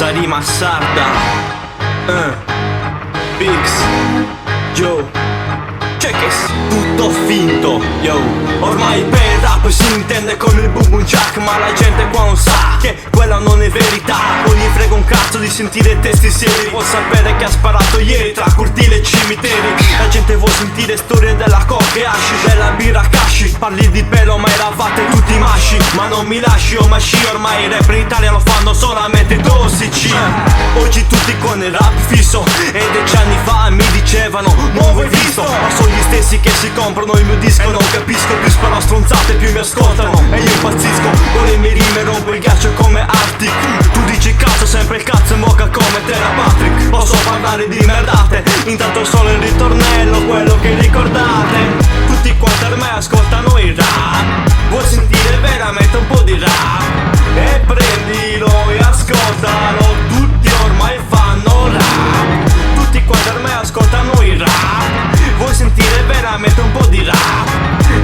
Sta rima sarda Biggs Yo c'è che tutto finto, yo. Ormai per rap si intende con il boom boom jack, ma la gente qua non sa che quella non è verità. Non gli frega un cazzo di sentire testi seri, vuol sapere che ha sparato ieri tra cortili e cimiteri. La gente vuol sentire storie della coca e hashish, della birra kashi. Parli di pelo ma eravate tutti masci, ma non mi lasci o masci. Ormai i rap in Italia lo fanno solamente tossici. Oggi tutti con il rap fisso, e 10 anni fa mi dicevano non vuoi visto, ma sono gli stessi che si comprano il mio disco. Non capisco, più sparo stronzate più mi ascoltano e io impazzisco. Con le mie rime rompo il ghiaccio come Arctic. Tu dici cazzo, sempre il cazzo e moca come Terra Patrick. Posso parlare di merdate, intanto solo il ritornello, quello che ricordate. Tutti quanti a me ascoltano il rap, vuoi sentire veramente un po' di rap? E prendilo e ascoltalo, tutti ormai fanno rap. Tutti quanti a me ascoltano il rap, vuoi sentire veramente un po' di rap?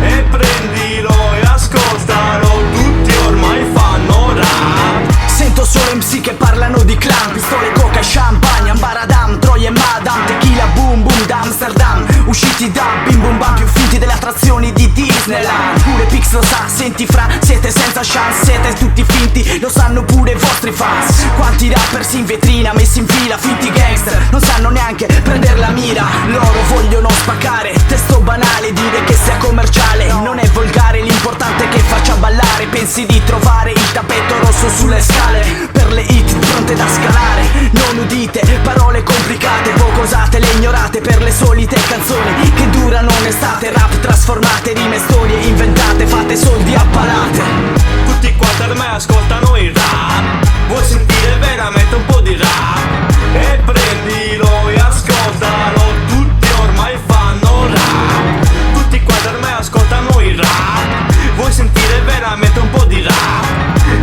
E prendilo e ascoltalo, tutti ormai fanno rap. Sento solo MC che parlano di clan, pistole, coca, champagne, ambaradam, troie e madam, tequila, boom boom da Amsterdam, usciti da bim bum bam, più finti delle attrazioni di Disneyland. Pure Pix lo sa, senti fra, siete senza chance, siete tutti finti, lo sanno pure i vostri fans. Quanti rappers in vetrina, messi in fila, finti gangster, non sanno neanche prendere la mira. Loro vogliono spaccare, testo banale, dire che sia commerciale non è volgare, l'importante è che faccia ballare. Pensi di trovare il tappeto rosso sulle scale per le hit pronte da scalare. Non udite parole complicate, poco usate, le ignorate per le solite canzoni che durano un'estate. Rap trasformate, rime, storie inventate, fate soldi a palate. Tutti quanti a me ascoltano il rap, vuoi sentire veramente un po' di rap? E prendilo e ascoltalo, tutti ormai fanno rap. Tutti quanti a me ascoltano il rap, vuoi sentire veramente un po' di rap?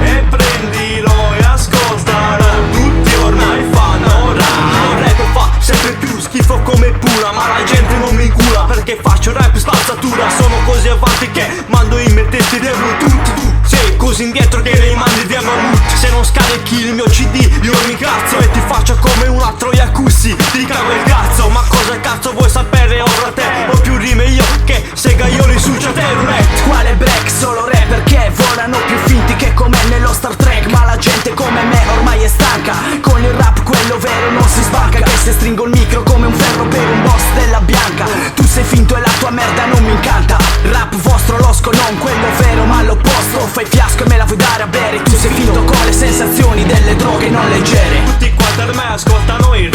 E prendilo e ascoltalo, tutti ormai fanno rap. Il rap fa sempre più schifo come pura, ma la gente non mi incula perché faccio rap spazzatura. Sono così avanti che mando i miei testi di Bluetooth. Tu sei così indietro che li mandi via Mammut. Se non scarichi il mio CD io mi cazzo e ti faccio come un altro Yakuzi, ti cago il cazzo. Ma cosa cazzo vuoi sapere ora te? Ho più rime io che segaioli su te roulette. Quale break? Solo rapper che volano, più finti che come nello Star Trek. Ma la gente come me ormai è stanca, con il rap quello vero non si sbanca. Che se stringo il micro come un ferro per un boss della bianca. Tu sei finto e la tua merda non mi incanta. Rap vostro losco, non quello vero ma l'opposto. Fai fiasco e me la vuoi dare a bere. Tu sei finto con le sensazioni delle droghe non leggere. Tutti quanti a me ascoltano il